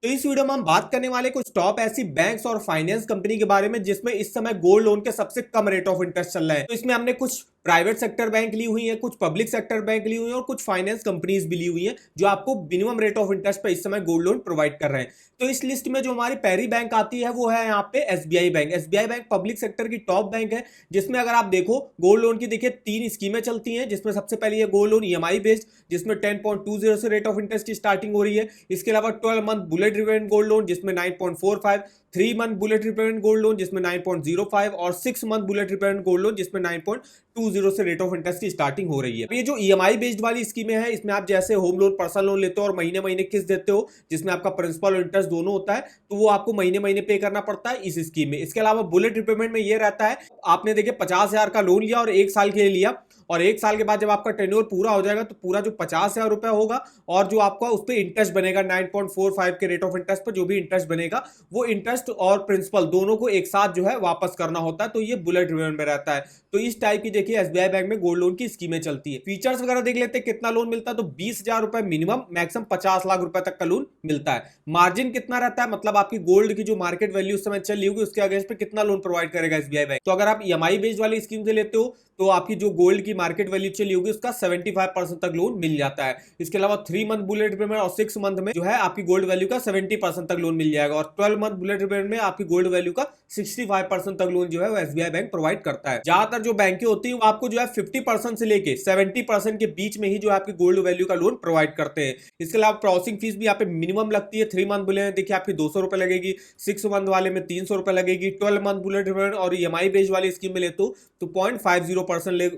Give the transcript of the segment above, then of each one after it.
तो इस वीडियो में हम बात करने वाले कुछ टॉप ऐसी बैंक्स और फाइनेंस कंपनी के बारे में जिसमें इस समय गोल्ड लोन के सबसे कम रेट ऑफ इंटरेस्ट चल रहा है। तो इसमें हमने कुछ प्राइवेट सेक्टर बैंक ली हुई है, कुछ पब्लिक सेक्टर बैंक ली हुई है और कुछ फाइनेंस कंपनीज भी ली हुई है जो आपको मिनिमम रेट ऑफ इंटरेस्ट पे इस समय गोल्ड लोन प्रोवाइड कर रहे हैं। तो इस लिस्ट में जो हमारी पहली बैंक आती है वो है यहाँ पे SBI bank. SBI bank public sector की टॉप बैंक है जिसमें अगर आप देखो गोल्ड लोन की देखिए 3 स्कीमें चलती हैं, जिसमें सबसे पहले ये गोल्ड लोन ईएमआई बेस्ड जिसमें 10.20 से रेट ऑफ इंटरेस्ट की स्टार्टिंग हो रही है। इसके अलावा 12 month bullet repayment gold loan जिसमें 9.45, 3 month bullet repayment gold loan जिसमें 9.05 और 6 month bullet repayment gold loan जिसमें 9.20 से रेट ऑफ इंटरेस्ट की स्टार्टिंग हो रही है। ये जो ईएमआई बेस्ड वाली स्कीमें हैं इसमें आप जैसे होम लोन पर्सनल लोन लेते हो और महीने महीने किस्त देते हो जिसमें आपका प्रिंसिपल और इंटरेस्ट दोनों होता है, तो वो आपको महीने महीने पे करना पड़ता है इस स्कीम में। इसके अलावा बुलेट रिपेमेंट में ये रहता है आपने देखिए 50,000 का लोन लिया और 1 साल के लिए लिया और 1 साल के बाद जब आपका टेन्योर पूरा हो जाएगा तो पूरा जो 50,000 रुपया होगा और जो आपका उस पर इंटरेस्ट बनेगा 9.45 के रेट ऑफ इंटरेस्ट पर जो भी इंटरेस्ट बनेगा वो इंटरेस्ट और प्रिंसिपल दोनों को एक साथ जो है वापस करना होता है। तो ये बुलेट रिपेमेंट में रहता है। तो इस टाइप की देखिए एसबीआई बैंक में गोल्ड लोन की स्कीमें चलती है। फीचर्स वगैरह देख लेते हैं कितना लोन मिलता है। तो 20,000 रुपए मिनिमम, मैक्सिमम 50 लाख रुपए तक का लोन मिलता है। मार्जिन कितना रहता है, मतलब आपकी गोल्ड की जो मार्केट वैल्यू उस समय चल रही होगी उसके अगेंस्ट पे कितना लोन प्रोवाइड करेगा एसबीआई बैंक। तो अगर आप ईएमआई बेस्ड वाली स्कीम से लेते हो तो आपकी जो गोल्ड की मार्केट वैल्यू चली होगी उसका 75% तक लोन मिल जाता है। इसके अलावा 3 मंथ बुलेट रिपेमेंट और 6 मंथ में जो है आपकी गोल्ड वैल्यू का 70% तक लोन मिल जाएगा और 12 मंथ बुलेट रिपेमेंट में आपकी गोल्ड वैल्यू का 65% तक लोन जो है वो एसबीआई बैंक प्रोवाइड करता है। ज्यादातर जो बैंकें होती है वो आपको जो है 50% से लेके 70% के बीच में ही जो है आपकी गोल्ड वैल्यू का लोन प्रोवाइड करते हैं। इसके अलावा प्रोसेसिंग फीस भी यहाँ पे मिनिमम लगती है। 3 मंथ बुलेट देखिए आपकी 200 रुपए लगेगी, 6 मंथ वाले में 300 रुपए लगेगी, 12 मंथ बुलेट रिपेमेंट और ईएमआई बेस्ड वाली स्कीम में लेते हो तो 0.50%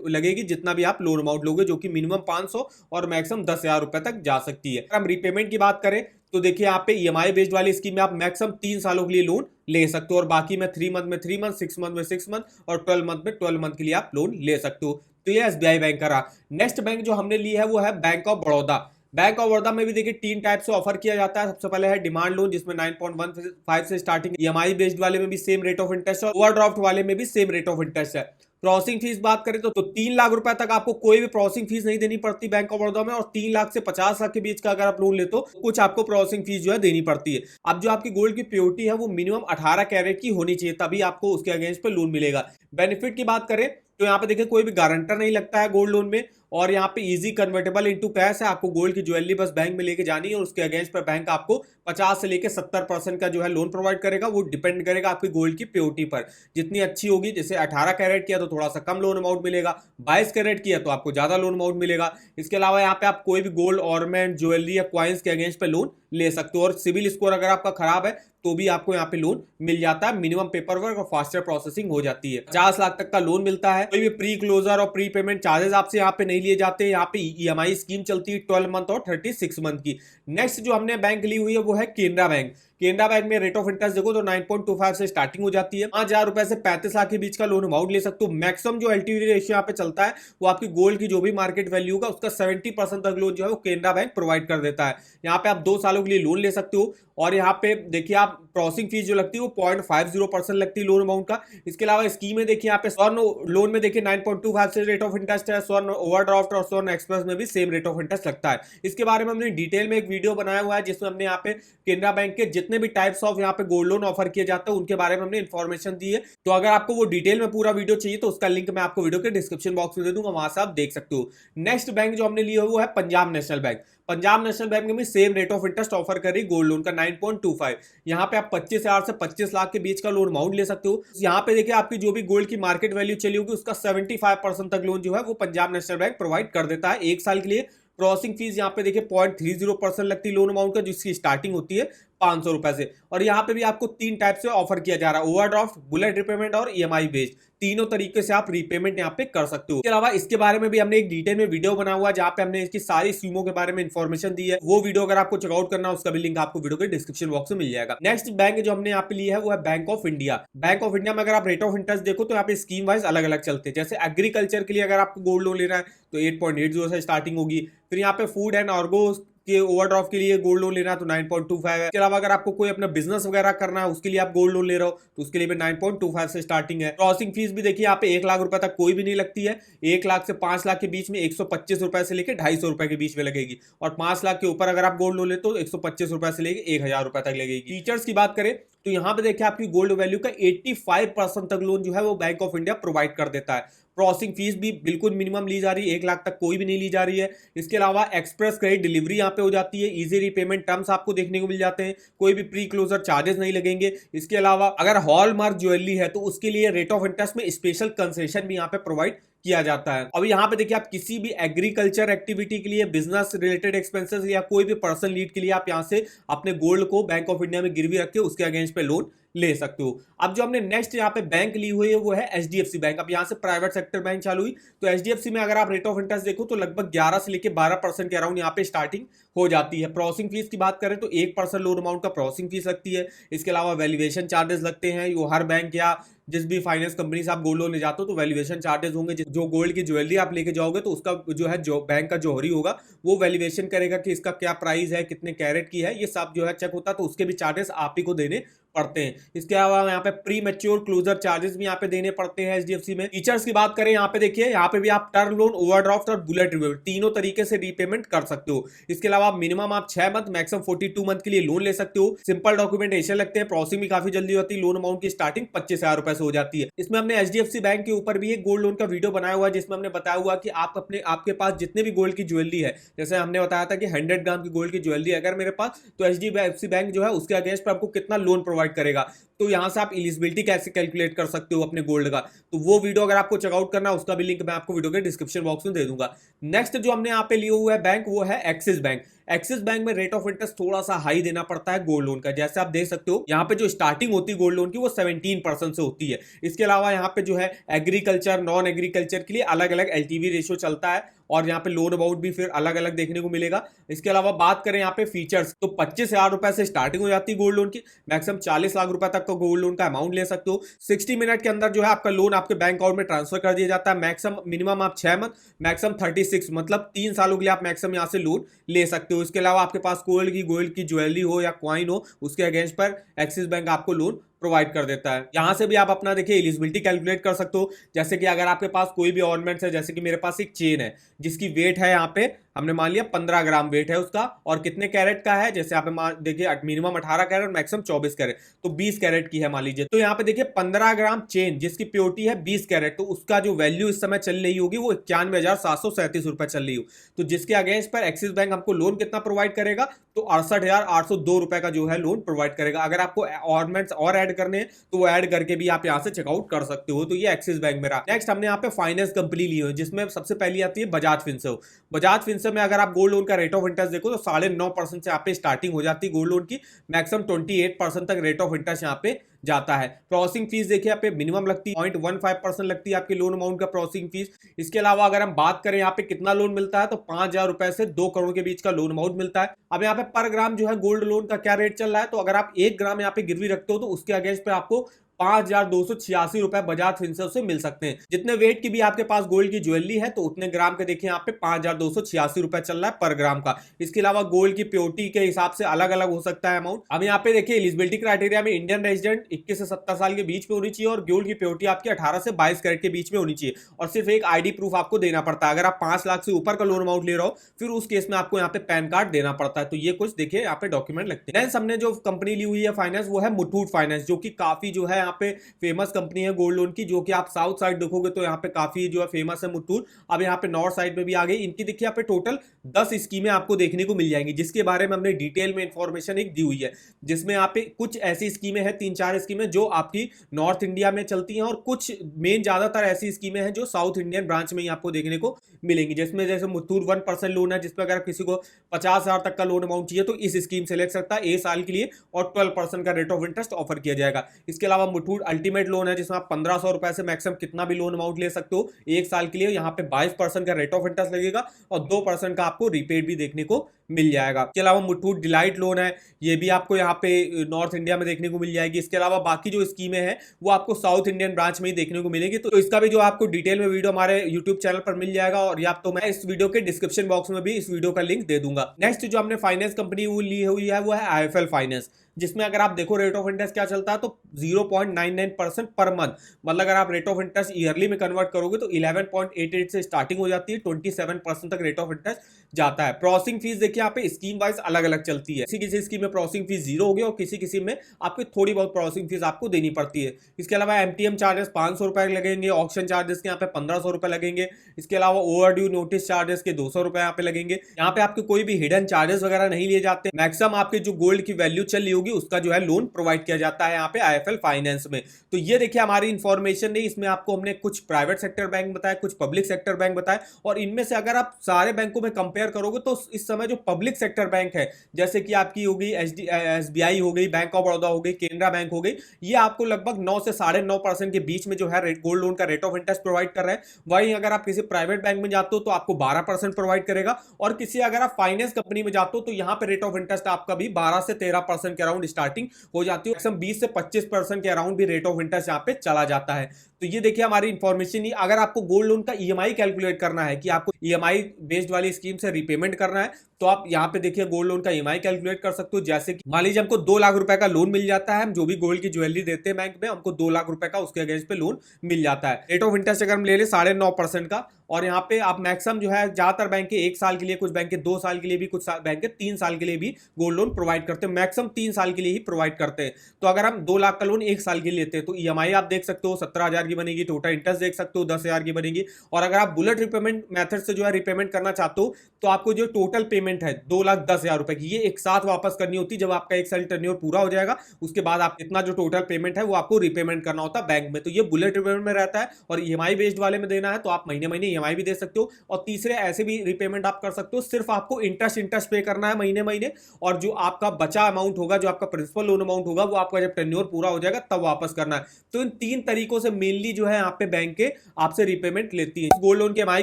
लगेगी जितना भी आप लोन अमाउंट लोगे, जो कि मिनिमम 500 और मैक्सिमम 10,000 रुपए तक जा सकती है। अगर हम रीपेमेंट की बात करें तो देखिए यहाँ पे ईएमआई बेस्ड वाली स्कीम में आप मैक्सिमम 3 सालों के लिए लोन ले सकते हो और बाकी में 3 मंथ में 3 मंथ, 6 मंथ में 6 मंथ और 12 मंथ में 12 मंथ के लिए आप लोन ले सकते हो। तो ये एसबीआई बैंक का रहा। नेक्स्ट बैंक जो हमने ली है वो है bank of Baroda. Bank of Baroda में भी देखिए 3 टाइप से ऑफर किया जाता है। सबसे पहले है डिमांड लोन जिसमें 9.15 से स्टार्टिंग, ईएमआई बेस्ड वाले में भी सेम रेट ऑफ इंटरेस्ट है और ओवरड्राफ्ट वाले में भी सेम रेट ऑफ इंटरेस्ट है। प्रोसेसिंग फीस बात करें तो 3 लाख रुपए तक आपको कोई भी प्रोसेसिंग फीस नहीं देनी पड़ती बैंक ऑफ बड़ौदा में और 3 लाख से 50 लाख के बीच का अगर आप लोन लेते हो कुछ आपको प्रोसेसिंग फीस जो है देनी पड़ती है। अब जो आपकी गोल्ड की प्योरिटी है वो मिनिमम 18 कैरेट की होनी चाहिए तभी आपको उसके अगेंस्ट पे लोन मिलेगा। बेनिफिट की बात करें तो यहाँ पे देखिए कोई भी गारंटर नहीं लगता है गोल्ड लोन में और यहाँ पे इजी कन्वर्टेबल इनटू कैश है। आपको गोल्ड की ज्वेलरी बस बैंक में लेके जानी है और उसके अगेंस्ट पर बैंक आपको 50 से लेके 70% का जो है लोन प्रोवाइड करेगा। वो डिपेंड करेगा आपकी गोल्ड की प्योरिटी पर, जितनी अच्छी होगी। जैसे 18 कैरेट किया तो थोड़ा सा कम लोन अमाउंट मिलेगा, 22 कैरेट किया तो आपको ज्यादा लोन अमाउंट मिलेगा। इसके अलावा यहाँ पे आप कोई भी गोल्ड ऑर्नामेंट, ज्वेलरी या क्वाइंस के अगेंस्ट पे लोन ले सकते हो और सिविल स्कोर अगर आपका खराब है तो भी आपको यहाँ पे लोन मिल जाता है। मिनिमम पेपर वर्क और फास्टर प्रोसेसिंग हो जाती है। 50 लाख तक का लोन मिलता है। कोई भी प्री क्लोजर और प्री पेमेंट चार्जेस आपसे यहाँ पे नहीं लिए जाते। यहाँ पे ईएमआई स्कीम चलती है 12 मंथ और 36 मंथ की। नेक्स्ट जो हमने बैंक ली हुई है वो है केनरा बैंक। केनरा बैंक में रेट ऑफ इंटरेस्ट देखो तो 9.25 से स्टार्टिंग हो जाती है। 5,000 रुपए से 35 लाख के बीच का लोन अमाउंट ले सकते हो। मैक्सिमम जो एलटीवी रेशियो यहाँ पे चलता है वो आपकी गोल्ड की जो भी मार्केट वैल्यू होगा उसका 70% तक लोन जो है वो केनरा बैंक प्रोवाइड कर देता है। यहाँ पे आप 2 सालों के लिए लोन ले सकते हो और यहाँ पे देखिए आप प्रोसेसिंग फीस जो लगती है वो 0.50% लगती है लोन अमाउंट का। इसके अलावा स्कीम में देखिए यहाँ पे स्वर्ण लोन में देखिए 9.25 से रेट ऑफ इंटरेस्ट है। स्वर्ण ओवरड्राफ्ट और स्वर्ण एक्सप्रेस में भी सेम रेट ऑफ इंटरेस्ट लगता है। इसके बारे में हमने डिटेल में एक वीडियो बनाया हुआ है जिसमें हमने यहाँ पे केनरा बैंक के जितने भी टाइप्स ऑफ यहाँ पे गोल्ड लोन ऑफर किए जाते हैं उनके बारे में हमने इन्फॉर्मेशन दी है। तो अगर आपको वो डिटेल में पूरा वीडियो चाहिए तो उसका लिंक मैं आपको वीडियो के डिस्क्रिप्शन बॉक्स में दे दूंगा, वहां से आप देख सकते हो। नेक्स्ट बैंक जो हमने लिया वो है Punjab national bank. Punjab national bank में भी same rate of interest offer कर रही गोल्ड लोन का 9.25। यहाँ पे आप 25,000 से 25 लाख के बीच का लोन अमाउंट ले सकते हो। यहाँ पे देखिए आपकी जो भी गोल्ड की मार्केट वैल्यू चली होगी उसका 75% तक लोन जो है वो पंजाब नेशनल बैंक प्रोवाइड कर देता है 1 साल के लिए। प्रोसेसिंग फीस यहाँ पे देखिए 0.30% लगती है लोन अमाउंट का, जिसकी स्टार्टिंग होती है 500 रुपए से। और यहाँ पे भी आपको 3 टाइप से ऑफर किया जा रहा है, ओवरड्राफ्ट, बुलेट रिपेमेंट और ईएमआई बेस्ड। तीनों तरीके से आप रीपेमेंट यहाँ पे कर सकते हो। इसके अलावा इसके बारे में भी हमने एक डिटेल में वीडियो बना हुआ है जहाँ पे हमने इसकी सारी स्कीमों के बारे में इन्फॉर्मेशन दी है। वो वीडियो अगर आपको चेकआउट करना है उसका भी लिंक आपको वीडियो के डिस्क्रिप्शन बॉक्स में मिल जाएगा। नेक्स्ट बैंक जो हमने यहाँ पे लिया है वो है bank of India. Bank of India में अगर आप रेट ऑफ इंटरेस्ट देखो तो यहाँ पे स्कीम वाइज अलग अलग चलते हैं। जैसे एग्रीकल्चर के लिए अगर आपको गोल्ड लोन लेना है तो 8.80 से स्टार्टिंग होगी। फिर यहाँ पे फूड एंड ऑर्गो के ओवरड्राफ्ट के लिए गोल्ड लोन लेना है तो 9.25 है। इसके अलावा अगर आपको कोई अपना बिजनेस वगैरह करना है उसके लिए आप गोल्ड लोन ले रहे हो तो उसके लिए भी 9.25 से स्टार्टिंग है। प्रोसेसिंग फीस भी देखिए यहाँ पे 1 लाख रुपए तक कोई भी नहीं लगती है। 1 लाख से 5 लाख के बीच में 125 रुपए से लेकर 250 रुपए के बीच में लगेगी, और 5 लाख के ऊपर अगर आप गोल्ड लोन लेते हो तो 125 रुपए से लेकर 1000 रुपए तक लगेगी। फीचर्स की बात करें तो यहाँ पे देखिए आपकी गोल्ड वैल्यू का 85% तक लोन जो है वो बैंक ऑफ इंडिया प्रोवाइड कर देता है। प्रोसेसिंग फीस भी बिल्कुल मिनिमम ली जा रही है, 1 लाख तक कोई भी नहीं ली जा रही है। इसके अलावा एक्सप्रेस क्रेडिट डिलीवरी यहाँ पे हो जाती है, इजी रीपेमेंट टर्म्स आपको देखने को मिल जाते हैं, कोई भी प्री क्लोजर चार्जेस नहीं लगेंगे। इसके अलावा अगर हॉलमार्क ज्वेलरी है तो उसके लिए रेट ऑफ इंटरेस्ट में स्पेशल कंसेशन भी यहाँ पे प्रोवाइड किया जाता है। अब यहाँ पे देखिए आप किसी भी एग्रीकल्चर एक्टिविटी के लिए, बिजनेस रिलेटेड एक्सपेंसेस या कोई भी पर्सनल नीड के लिए आप यहाँ से अपने गोल्ड को बैंक ऑफ इंडिया में गिरवी रख के उसके अगेंस्ट पे लोन ले सकते हो। अब जो हमने नेक्स्ट यहाँ पे बैंक ली हुई है वो है एचडीएफसी बैंक। अब यहाँ से प्राइवेट सेक्टर बैंक चालू हुई तो एचडीएफसी में अगर आप रेट ऑफ इंटरेस्ट देखो तो लगभग 11 से लेकर 12% के अराउंड यहाँ पे स्टार्टिंग हो जाती है। प्रोसेसिंग फीस की बात करें तो 1% लोन अमाउंट का प्रोसेसिंग फीस लगती है। इसके अलावा वैल्यूएशन चार्जेस लगते हैं, वो हर बैंक या जिस भी फाइनेंस कंपनी से आप गोल्ड लोन ले जाते हो तो वैल्यूएशन चार्जेस होंगे। जो गोल्ड की ज्वेलरी आप लेके जाओगे तो उसका जो है जो बैंक का जौहरी होगा वो वैल्यूएशन करेगा कि इसका क्या प्राइस है, कितने कैरेट की है, ये सब जो है चेक होता है, तो उसके भी चार्जेस आप ही को देने पड़ते हैं। इसके अलावा यहाँ पे प्री मैच्योर क्लोजर चार्जेस भी यहाँ पे देने पड़ते हैं एचडीएफसी में। फीचर्स की बात करें यहाँ पे देखिए, यहाँ पे भी आप टर्म लोन, ओवरड्राफ्ट और बुलेट रिपेमेंट तीनों तरीके से रीपेमेंट कर सकते हो। इसके अलावा मिनिमम आप 6 मंथ, मैक्सिमम 42 मंथ के लिए लोन ले सकते हो। सिंपल डॉक्यूमेंटेशन लगते हैं, प्रोसेसिंग भी काफी जल्दी होती है। लोन अमाउंट की स्टार्टिंग 25,000 रुपए से हो जाती है। इसमें हमने एचडीएफसी बैंक के ऊपर भी एक गोल्ड लोन का वीडियो बनाया हुआ है जिसमें हमने बताया हुआ कि आप अपने आपके पास जितने भी गोल्ड की ज्वेलरी है, जैसे हमने बताया था कि 100 ग्राम की गोल्ड की ज्वेलरी अगर मेरे पास, तो एचडीएफसी बैंक जो है उसके अगेंस्ट पर आपको कितना लोन प्रोवाइड करेगा, तो यहां से आप एलिजिबिलिटी कैसे कैलकुलेट कर सकते हो अपने गोल्ड का, तो वो वीडियो अगर आपको चेकआउट करना है उसका भी लिंक मैं आपको वीडियो के डिस्क्रिप्शन बॉक्स में दे दूंगा। नेक्स्ट जो हमने यहाँ पे लिया हुआ है बैंक वो है एक्सिस बैंक। एक्सिस बैंक में रेट ऑफ इंटरेस्ट थोड़ा सा हाई देना पड़ता है गोल्ड लोन का। जैसे आप देख सकते हो यहाँ पे जो स्टार्टिंग होती है गोल्ड लोन की वो 17% से होती है। इसके अलावा यहाँ पे जो है एग्रीकल्चर, नॉन एग्रीकल्चर के लिए अलग अलग एलटीवी रेशियो चलता है, और यहाँ पे लोन अमाउंट भी फिर अलग अलग देखने को मिलेगा। इसके अलावा बात करें यहाँ पे फीचर्स तो 25,000 रुपए से स्टार्टिंग हो जाती है गोल्ड लोन की, मैक्सिमम 40 लाख रुपए तक का गोल्ड लोन का अमाउंट ले सकते हो। 60 मिनट के अंदर जो है आपका लोन आपके बैंक अकाउंट में ट्रांसफर कर दिया जाता है। मैक्सिमम मिनिमम आप 6 मंथ, मैक्सिमम 36 मतलब 3 सालों के लिए आप मैक्सिमम यहाँ से लोन ले सकते हो। इसके अलावा आपके पास गोल्ड की ज्वेलरी हो या क्वाइन हो, उसके अगेंस्ट पर एक्सिस बैंक आपको लोन प्रोवाइड कर देता है। यहां से भी आप अपना देखिए एलिजिबिलिटी कैलकुलेट कर सकते हो। जैसे कि अगर आपके पास कोई भी ऑर्नामेंट्स है, जैसे कि मेरे पास एक चेन है जिसकी वेट है यहाँ पे हमने मान लिया 15 ग्राम वेट है उसका, और कितने कैरेट का है, जैसे आप देखिए मिनिमम 18 कैरेट, मैक्सिमम 24 कैरेट, तो 20 कैरेट की है मान लीजिए। तो यहाँ पे देखिए 15 ग्राम चेन जिसकी प्योरिटी है 20 कैरेट, तो उसका जो वैल्यू इस समय चल रही होगी वो 91,737 रुपए चल रही हो। तो जिसके अगेंस्ट पर एक्सिस बैंक हमको लोन कितना प्रोवाइड करेगा, तो 68,802 रुपए का जो है लोन प्रोवाइड करेगा। अगर आपको ऑर्नामेंट्स और ऐड करने हैं तो वो ऐड करके भी आप यहाँ से चेकआउट कर सकते हो। तो ये एक्सिस बैंक मेरा। नेक्स्ट हमने यहाँ पे फाइनेंस कंपनी ली है जिसमें सबसे पहली आती है बजाज फिनसर्व। बजाज फिनसर्व में अगर आप गोल्ड लोन का रेट ऑफ इंटरेस्ट देखो तो 9.5% से यहाँ पे स्टार्टिंग हो जाती है गोल्ड लोन की, मैक्सिमम 28% तक रेट ऑफ इंटरेस्ट यहाँ पे जाता है। प्रोसेसिंग फीस देखिए यहाँ पे मिनिमम लगती है 0.15% लगती है आपके लोन अमाउंट का प्रोसेसिंग फीस। इसके अलावा अगर हम बात करें यहाँ पे कितना लोन मिलता है तो 5,000 रुपए से 2 करोड़ के बीच का लोन अमाउंट मिलता है। अब यहाँ पे पर ग्राम जो है गोल्ड लोन का क्या रेट चल रहा है, तो अगर आप 1 ग्राम यहाँ पे गिरवी रखते हो तो उसके अगेंस्ट पे आपको 5,286 रुपए बजाज फिनसर्व से मिल सकते हैं। जितने वेट की भी आपके पास गोल्ड की ज्वेलरी है तो उतने ग्राम के देखिए यहाँ पे 5,286 रुपए चल रहा है पर ग्राम का। इसके अलावा गोल्ड की प्योरिटी के हिसाब से अलग अलग हो सकता है अमाउंट। अब यहाँ पे देखिए एलिजिबिलिटी क्राइटेरिया में इंडियन रेजिडेंट 21 से 70 साल के बीच में होनी चाहिए, और गोल्ड की प्योरिटी आपकी 18 से 22 कैरेट के बीच में होनी चाहिए, और सिर्फ एक आईडी प्रूफ आपको देना पड़ता है। अगर आप 5 लाख से ऊपर का लोन अमाउंट ले रहे हो फिर उस केस में आपको यहाँ पे पैन कार्ड देना पड़ता है। तो ये कुछ देखिए यहाँ पे डॉक्यूमेंट लगते हैं। हमने जो कंपनी ली हुई है फाइनेंस वो है मुथूट फाइनेंस, जो कि काफी जो है यहाँ पे फेमस कंपनी है गोल्ड लोन की, जो कि आप साउथ साइड देखोगे तो यहाँ पे काफी जो है फेमस है मुथूट। अब यहाँ पे नॉर्थ साइड में भी आ गई। इनकी देखिए यहाँ पे टोटल 10 स्कीमें आपको देखने को मिल जाएंगी, जिसके बारे में हमने डिटेल में इंफॉर्मेशन एक दी हुई है, जिसमें यहाँ पे कुछ ऐसी स्कीमें हैं 3-4 स्कीमें जो आपकी नॉर्थ इंडिया में चलती हैं, और कुछ मेन ज्यादातर ऐसी स्कीमें हैं जो साउथ इंडियन ब्रांच में ही आपको देखने को मिलेंगी। जिसमें जैसे मुथूट 1% लोन है, जिसमें अगर किसी को 50,000 तक का लोन अमाउंट चाहिए तो इस स्कीम से ले सकता है ए साल के लिए, और 12% का रेट ऑफ इंटरेस्ट ऑफर किया जाएगा। इसके अलावा मुथूट अल्टीमेट लोन है जिसमें आप 1500 रुपए से मैक्सिमम कितना भी लोन अमाउंट ले सकते हो 1 साल के लिए। यहाँ पे 22% का रेट ऑफ इंटरेस्ट लगेगा और 2% का आपको रीपेड भी देखने को मिल जाएगा। इसके अलावा मुथूट डिलाइट लोन है, ये भी आपको यहाँ पे नॉर्थ इंडिया में देखने को मिल जाएगी। इसके अलावा बाकी जो स्कीमें हैं वो आपको साउथ इंडियन ब्रांच में ही देखने को मिलेगी। तो इसका भी जो आपको डिटेल में वीडियो हमारे यूट्यूब चैनल पर मिल जाएगा और या तो मैं इस वीडियो के डिस्क्रिप्शन बॉक्स में भी इस वीडियो का लिंक दे दूंगा। नेक्स्ट जो हमने फाइनेंस कंपनी वो ली हुई है वो है IIFL फाइनेंस, जिसमें अगर आप देखो रेट ऑफ इंटरेस्ट क्या चलता है तो 0.99% पर मंथ, मतलब अगर आप रेट ऑफ इंटरेस्ट ईयरली में कन्वर्ट करोगे तो 11.88 से स्टार्टिंग हो जाती है, 27% तक रेट ऑफ इंटरेस्ट जाता है। प्रोसेसिंग फीस देखिए यहाँ पे स्कीम वाइज अलग अलग चलती है, किसी किसी स्कीम में प्रोसेसिंग फीस 0 होगी और किसी किसी में आपको थोड़ी बहुत प्रोसेसिंग फीस आपको देनी पड़ती है। इसके अलावा MTM चार्जेस 500 रुपए लगेंगे, ऑक्शन चार्जेस के यहाँ पे 1500 रुपए लगेंगे। इसके अलावा ओवरड्यू नोटिस चार्जेस के 200 रुपए यहाँ पे लगेंगे। यहाँ पे आपके कोई भी हिडन चार्जेस वगैरह नहीं लिए जाते। मैक्सिमम आपके जो गोल्ड की वैल्यू चल रही होगी उसका जो है लोन प्रोवाइड किया जाता है यहाँ पे IIFL फाइनेंस में। तो ये देखिए हमारी इंफॉर्मेशन नहीं, इसमें आपको हमने कुछ प्राइवेट सेक्टर बैंक बताए, कुछ पब्लिक सेक्टर बैंक बताए, और इनमें से अगर आप सारे बैंकों में कंपेयर करोगे तो इस समय जो पब्लिक सेक्टर बैंक है जैसे कि आपकी हो गई SBI हो गई, बैंक ऑफ बड़ौदा हो गई, केनरा बैंक हो गई, ये आपको लगभग 9 से 9.5% के बीच में जो है गोल्ड लोन का रेट ऑफ इंटरेस्ट प्रोवाइड कर रहे हैं। वहीं अगर आप किसी प्राइवेट बैंक में जाते हो तो आपको 12% प्रोवाइड करेगा, और किसी अगर आप फाइनेंस कंपनी में जाते हो तो यहाँ पे रेट ऑफ इंटरेस्ट आपका भी 12 से 13% के अराउंड स्टार्टिंग हो जाती है। 20 से 25% के अराउंड भी रेट ऑफ इंटरेस्ट यहाँ पे चला जाता है। तो ये देखिए हमारी इंफॉर्मेशन ही। अगर आपको गोल्ड लोन का EMI कैलकुलेट करना है कि आपको EMI बेस्ड वाली स्कीम से रिपेमेंट करना है तो आप यहाँ पे देखिए गोल्ड लोन का EMI कैलकुलेट कर सकते हो। जैसे कि मान लीजिए हमको 2 लाख रुपए का लोन मिल जाता है, हम जो भी गोल्ड की ज्वेलरी देते हैं बैंक में हमको 2 लाख रुपए का उसके अगेंस्ट पे लोन मिल जाता है। रेट ऑफ इंटरेस्ट अगर हम ले ले 9.5% का, और यहाँ पे आप मैक्सिमम जो है ज्यादातर बैंक के 1 साल के लिए, कुछ बैंक के 2 साल के लिए भी, कुछ बैंक के 3 साल के लिए भी गोल्ड लोन प्रोवाइड करते हैं। मैक्सिमम 3 साल के लिए ही प्रोवाइड करते हैं। तो अगर हम 2 लाख का लोन 1 साल के लिए लेते हैं तो EMI आप देख सकते हो 17,000 की बनेगी, टोटल इंटरेस्ट देख सकते हो 10,000 की बनेगी। और अगर आप बुलेट रिपेमेंट मेथड से जो है रिपेमेंट करना चाहते हो तो आपको जो टोटल पेमेंट है 2,10,000 रुपए की, ये एक साथ वापस करनी होती है। जब आपका 1 साल टर्न्योर पूरा हो जाएगा उसके बाद आप इतना जो टोटल पेमेंट है वो आपको रिपेमेंट करना होता है बैंक में। तो ये बुलेट रिपेमेंट में रहता है। और EMI बेस्ड वाले में देना है तो आप महीने महीने EMI भी दे सकते हो, और तीसरे ऐसे भी रिपेमेंट आप कर सकते हो। सिर्फ आपको इंटरेस्ट पे करना है महीने महीने, और जो आपका बचा अमाउंट होगा, जो आपका प्रिंसिपल लोन अमाउंट होगा, वो आपका जब टेन्योर पूरा हो जाएगा तब वापस करना है। तो इन 3 तरीकों से मेनली जो है यहाँ पे बैंक के आपसे रिपेमेंट लेती है। गोल्ड लोन के EMI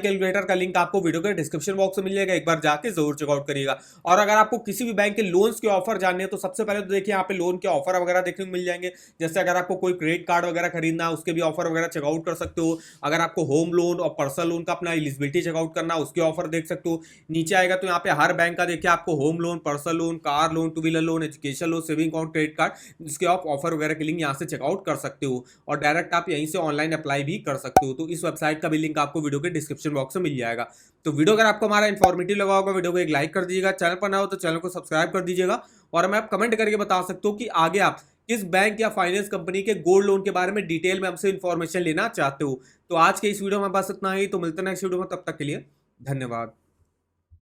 कैलकुलेटर का लिंक आपको वीडियो के डिस्क्रिप्शन बॉक्स में मिल जाएगा, एक बार जाके जरूर चेकआउट करिएगा। और अगर आपको किसी भी बैंक के लोन्स के ऑफर जानने हैं तो सबसे पहले तो देखिए यहाँ पे लोन के ऑफर वगैरह देखने को मिल जाएंगे। जैसे अगर आपको कोई क्रेडिट कार्ड वगैरह खरीदना है उसके भी ऑफर वगैरह चेकआउट कर सकते हो। अगर आपको होम लोन और पर्सनल लोन का अपना एलिजिबिलिटी चेकआउट करना है उसके ऑफर देख सकते हो। नीचे आएगा तो यहाँ पे हर बैंक का देखिए आपको home loan, personal loan, car loan, 2 wheeler loan, education loan, saving account, credit card, जिसके आप ऑफर वगैरह के लिंक यहाँ से चेकआउट कर सकते हो। और डायरेक्ट आप यहीं से ऑनलाइन अप्लाई भी कर सकते हो। तो इस वेबसाइट का भी लिंक आपको वीडियो के डिस्क्रिप्शन बॉक्स में मिल जाएगा। तो वीडियो अगर आपको हमारा इन्फॉर्मेटिव लगा होगा वीडियो को एक लाइक कर दीजिएगा, चैनल पर ना हो तो चैनल को सब्सक्राइब कर दीजिएगा। और मैं आप कमेंट करके बता सकते हो कि आगे आप किस बैंक या फाइनेंस कंपनी के गोल्ड लोन के बारे में डिटेल में हमसे इन्फॉर्मेशन लेना चाहते हो। तो आज के इस वीडियो में बस इतना ही, तो मिलते हैं नेक्स्ट वीडियो में, तब तक के लिए धन्यवाद।